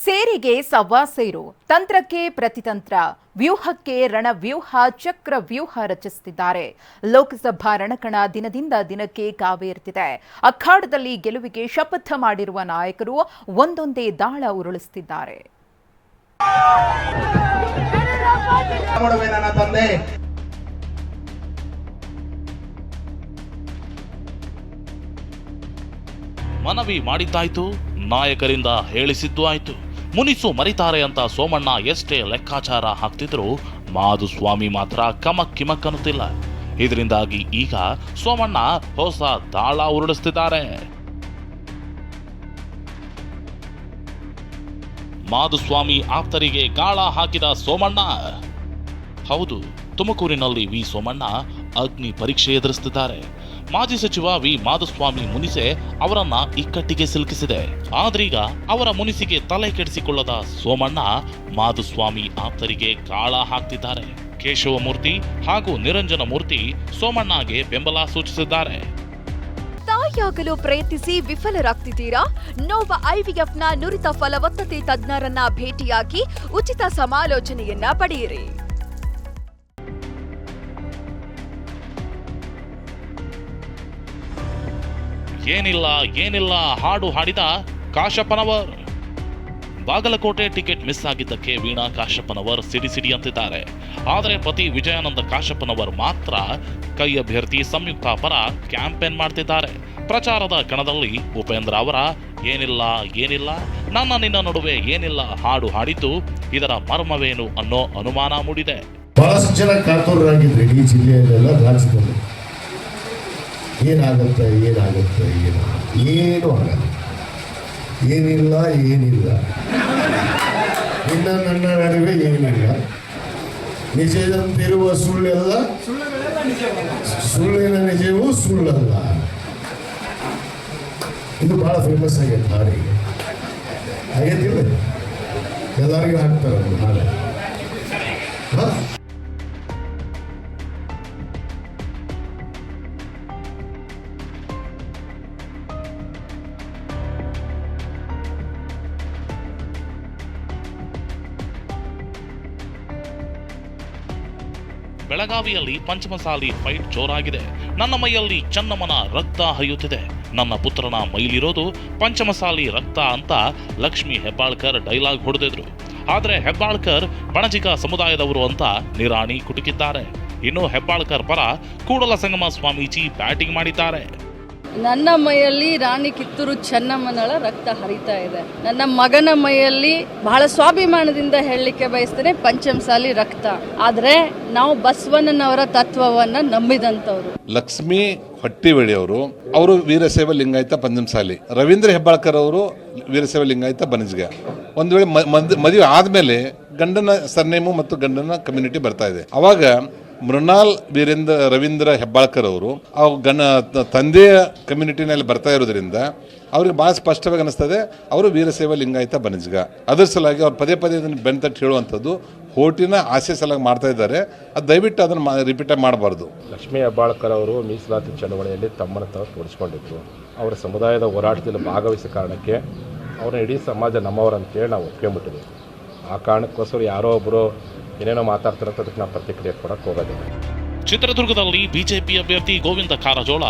ಸೇರಿಗೆ ಸವಾಸೇರು, ತಂತ್ರಕ್ಕೆ ಪ್ರತಿತಂತ್ರ, ವ್ಯೂಹಕ್ಕೆ ರಣವ್ಯೂಹ, ಚಕ್ರವ್ಯೂಹ ರಚಿಸುತ್ತಿದ್ದಾರೆ. ಲೋಕಸಭಾ ರಣಕಣ ದಿನದಿಂದ ದಿನಕ್ಕೆ ಕಾವೇರುತ್ತಿದೆ. ಅಖಾಡದಲ್ಲಿ ಗೆಲುವಿಗೆ ಶಪಥ ಮಾಡಿರುವ ನಾಯಕರು ಒಂದೊಂದೇ ದಾಳ ಉರುಳಿಸುತ್ತಿದ್ದಾರೆ. ಮನವಿ ಮಾಡಿದ್ದಾಯ್ತು, ನಾಯಕರಿಂದ ಹೇಳಿಸಿದ್ದು ಆಯ್ತು. ಮುನಿಸು ಮರಿತಾರೆ ಅಂತ ಸೋಮಣ್ಣ ಎಷ್ಟೇ ಲೆಕ್ಕಾಚಾರ ಹಾಕ್ತಿದ್ರು, ಮಾಧುಸ್ವಾಮಿ ಮಾತ್ರ ಕಮಕ್ ಕಿಮಕ್ ಅನ್ನುತ್ತಿಲ್ಲ. ಇದರಿಂದಾಗಿ ಈಗ ಸೋಮಣ್ಣ ಹೊಸ ದಾಳ ಉರುಳಿಸುತ್ತಿದ್ದಾರೆ. ಮಾಧುಸ್ವಾಮಿ ಆಪ್ತರಿಗೆ ಗಾಳ ಹಾಕಿದ ಸೋಮಣ್ಣ. ಹೌದು, ತುಮಕೂರಿನಲ್ಲಿ ವಿ ಸೋಮಣ್ಣ ಅಗ್ನಿ ಪರೀಕ್ಷೆ ಎದುರಿಸುತ್ತಿದ್ದಾರೆ. ಮಾಜಿ ಸಚಿವ ವಿ ಮಾಧುಸ್ವಾಮಿ ಮುನಿಸೆ ಅವರನ್ನ ಇಕ್ಕಟ್ಟಿಗೆ ಸಿಲುಕಿಸಿದೆ. ಆದ್ರೀಗ ಅವರ ಮುನಿಸಿಗೆ ತಲೆ ಕೆಡಿಸಿಕೊಳ್ಳದ ಸೋಮಣ್ಣ ಮಾಧುಸ್ವಾಮಿ ಆಪ್ತರಿಗೆ ಗಾಳ ಹಾಕ್ತಿದ್ದಾರೆ. ಕೇಶವಮೂರ್ತಿ ಹಾಗೂ ನಿರಂಜನ ಮೂರ್ತಿ ಸೋಮಣ್ಣಗೆ ಬೆಂಬಲ ಸೂಚಿಸಿದ್ದಾರೆ. ತಾಯಿಯಾಗಲು ಪ್ರಯತ್ನಿಸಿ ವಿಫಲರಾಗ್ತಿದ್ದೀರಾ? ನೋವ ಐವಿಎಫ್ನ ನುರಿತ ಫಲವತ್ತತೆ ತಜ್ಞರನ್ನ ಭೇಟಿಯಾಗಿ ಉಚಿತ ಸಮಾಲೋಚನೆಯನ್ನ ಪಡೆಯಿರಿ. ಏನಿಲ್ಲ ಹಾಡು ಹಾಡಿದ ಕಾಶಪ್ಪನವರ್. ಬಾಗಲಕೋಟೆ ಟಿಕೆಟ್ ಮಿಸ್ ಆಗಿದ್ದಕ್ಕೆ ವೀಣಾ ಕಾಶಪ್ಪನವರ್ ಸಿಡಿ ಅಂತಿದ್ದಾರೆ. ಆದರೆ ಪತಿ ವಿಜಯಾನಂದ ಕಾಶಪ್ಪನವರ್ ಮಾತ್ರ ಕೈ ಅಭ್ಯರ್ಥಿ ಸಂಯುಕ್ತ ಪರ ಕ್ಯಾಂಪೇನ್ ಮಾಡ್ತಿದ್ದಾರೆ. ಪ್ರಚಾರದ ಕಣದಲ್ಲಿ ಉಪೇಂದ್ರ ಅವರ ಏನಿಲ್ಲ ನನ್ನ ನಿನ್ನ ನಡುವೆ ಏನಿಲ್ಲ ಹಾಡು ಹಾಡಿದ್ದು ಇದರ ಮರ್ಮವೇನು ಅನ್ನೋ ಅನುಮಾನ ಮೂಡಿದೆ. ಬಹಳಷ್ಟು ಜನ ಕಾತುರರಾಗಿದ್ರು ಈ ಜಿಲ್ಲೆಯಲ್ಲೆಲ್ಲ, ರಾಜ್ಯದಲ್ಲಿ. ಏನಾಗುತ್ತೆ ಏನು ಆಗಲ್ಲ, ಏನಿಲ್ಲ ಇನ್ನು ನನ್ನ ನಡುವೆ ಏನಿಲ್ಲ, ನಿಜದಂತಿರುವ ಸುಳ್ಳೆಲ್ಲ ಸುಳ್ಳಿನ ನಿಜವೂ ಸುಳ್ಳಲ್ಲ. ಇದು ಬಹಳ ಫೇಮಸ್ ಆಗೈತೆ ಹಾಡಿಗೆ. ಆಗೈತಿಲ್ಲ, ಎಲ್ಲರಿಗೂ ಹಾಕ್ತಾರೆ ಹಾಡು. ಬೆಳಗಾವಿಯಲ್ಲಿ ಪಂಚಮಸಾಲಿ ಫೈಟ್ ಜೋರಾಗಿದೆ. ನನ್ನ ಮೈಯಲ್ಲಿ ಚನ್ನಮ್ಮನ ರಕ್ತ ಹರಿಯುತ್ತಿದೆ, ನನ್ನ ಪುತ್ರನ ಮೈಲಿರೋದು ಪಂಚಮಸಾಲಿ ರಕ್ತ ಅಂತ ಲಕ್ಷ್ಮಿ ಹೆಬ್ಬಾಳ್ಕರ್ ಡೈಲಾಗ್ ಹೊಡೆದಿದ್ರು. ಆದ್ರೆ ಹೆಬ್ಬಾಳ್ಕರ್ ಬಣಜಿಗ ಸಮುದಾಯದವರು ಅಂತ ನಿರಾಣಿ ಕುಟುಕಿದ್ದಾರೆ. ಇನ್ನು ಹೆಬ್ಬಾಳ್ಕರ್ ಪರ ಕೂಡಲ ಸಂಗಮ ಸ್ವಾಮೀಜಿ ಬ್ಯಾಟಿಂಗ್ ಮಾಡಿದ್ದಾರೆ. ನನ್ನ ಮೈಯಲ್ಲಿ ರಾಣಿ ಕಿತ್ತೂರು ಚೆನ್ನಮ್ಮನಳ ರಕ್ತ ಹರಿತಾ ಇದೆ. ನನ್ನ ಮಗನ ಮೈಯಲ್ಲಿ ಬಹಳ ಸ್ವಾಭಿಮಾನದಿಂದ ಹೇಳಲಿಕ್ಕೆ ಬಯಸ್ತೇನೆ, ಪಂಚಮಸಾಲಿ ರಕ್ತ. ಆದ್ರೆ ನಾವು ಬಸವಣ್ಣನವರ ತತ್ವವನ್ನ ನಂಬಿದಂತವ್ರು. ಲಕ್ಷ್ಮಿ ಹೊಟ್ಟಿವೇಳಿ ಅವರು ವೀರಶೈವ ಲಿಂಗಾಯತ ಪಂಚಮಸಾಲಿ, ರವೀಂದ್ರ ಹೆಬ್ಬಾಳ್ಕರ್ ಅವರು ವೀರಶೈವ ಲಿಂಗಾಯತ ಬನಜ್ಗ. ಒಂದು ವೇಳೆ ಮದುವೆ ಆದ್ಮೇಲೆ ಗಂಡನ ಸರ್ನೇಮು ಮತ್ತು ಗಂಡನ ಕಮ್ಯುನಿಟಿ ಬರ್ತಾ ಇದೆ. ಅವಾಗ ಮೃಣಾಲ್ ರವೀಂದ್ರ ಹೆಬ್ಬಾಳ್ಕರ್ ಅವರು ತಂದೆಯ ಕಮ್ಯುನಿಟಿನಲ್ಲಿ ಬರ್ತಾ ಇರೋದ್ರಿಂದ ಅವ್ರಿಗೆ ಭಾಳ ಸ್ಪಷ್ಟವಾಗಿ ಅನಿಸ್ತದೆ ಅವರು ವೀರಶೈವ ಲಿಂಗಾಯತ ಬನಜ್ಗ. ಅದರ ಸಲುವಾಗಿ ಅವ್ರು ಪದೇ ಬೆನ್ತಟ್ಟು ಹೇಳುವಂಥದ್ದು ಹೋಟಿನ ಆಸೆ ಸಲುವಾಗಿ ಮಾಡ್ತಾ ಇದ್ದಾರೆ. ಅದು ದಯವಿಟ್ಟು ಅದನ್ನು ರಿಪೀಟ್ ಮಾಡಬಾರ್ದು. ಲಕ್ಷ್ಮೀ ಹೆಬ್ಬಾಳ್ಕರ್ ಅವರು ಮೀಸಲಾತಿ ಚಳವಳಿಯಲ್ಲಿ ತಮ್ಮನ್ನು ತಾವು ತೋರಿಸ್ಕೊಂಡಿದ್ರು. ಅವರ ಸಮುದಾಯದ ಹೋರಾಟದಲ್ಲಿ ಭಾಗವಹಿಸಿದ ಕಾರಣಕ್ಕೆ ಅವ್ರನ್ನ ಇಡೀ ಸಮಾಜ ನಮ್ಮವರಂತೇಳಿ ನಾವು ಒಪ್ಕೊಂಡ್ಬಿಟ್ಟಿದ್ವಿ. ಆ ಕಾರಣಕ್ಕೋಸ್ಕರ ಯಾರೋ ಒಬ್ಬರು ಏನೇನೋ ಮಾತಾಡ್ತಾರಂತ ಅದಕ್ಕೆ ನಾವು ಪ್ರತಿಕ್ರಿಯೆ ಕೊಡಕ್ಕೆ ಹೋಗೋದಿಲ್ಲ. ಚಿತ್ರದುರ್ಗದಲ್ಲಿ ಬಿಜೆಪಿ ಅಭ್ಯರ್ಥಿ ಗೋವಿಂದ ಕಾರಜೋಳ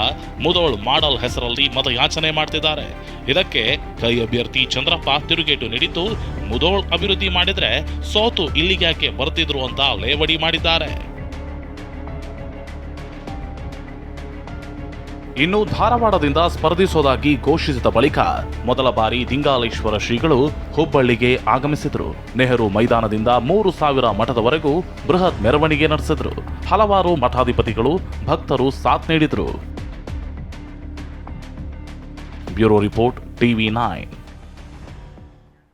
ಮುದೋಳ್ ಮಾಡಲ್ ಹೆಸರಲ್ಲಿ ಮತಯಾಚನೆ ಮಾಡ್ತಿದ್ದಾರೆ. ಇದಕ್ಕೆ ಕೈ ಅಭ್ಯರ್ಥಿ ಚಂದ್ರಪ್ಪ ತಿರುಗೇಟು ನೀಡಿದ್ದು, ಮುದೋಳ್ ಅಭಿವೃದ್ಧಿ ಮಾಡಿದ್ರೆ ಸೋತು ಇಲ್ಲಿಗ್ಯಾಕೆ ಬರ್ತಿದ್ರು ಅಂತ ಲೇವಡಿ ಮಾಡಿದ್ದಾರೆ. ಇನ್ನು ಧಾರವಾಡದಿಂದ ಸ್ಪರ್ಧಿಸೋದಾಗಿ ಘೋಷಿಸಿದ ಬಳಿಕ ಮೊದಲ ಬಾರಿ ದಿಂಗಾಲೇಶ್ವರ ಶ್ರೀಗಳು ಹುಬ್ಬಳ್ಳಿಗೆ ಆಗಮಿಸಿದರು. ನೆಹರು ಮೈದಾನದಿಂದ 3,000 ಮಠದವರೆಗೂ ಬೃಹತ್ ಮೆರವಣಿಗೆ ನಡೆಸಿದ್ರು. ಹಲವಾರು ಮಠಾಧಿಪತಿಗಳು ಭಕ್ತರು ಸಾಥ್ ನೀಡಿದರು. Bureau report, TV9.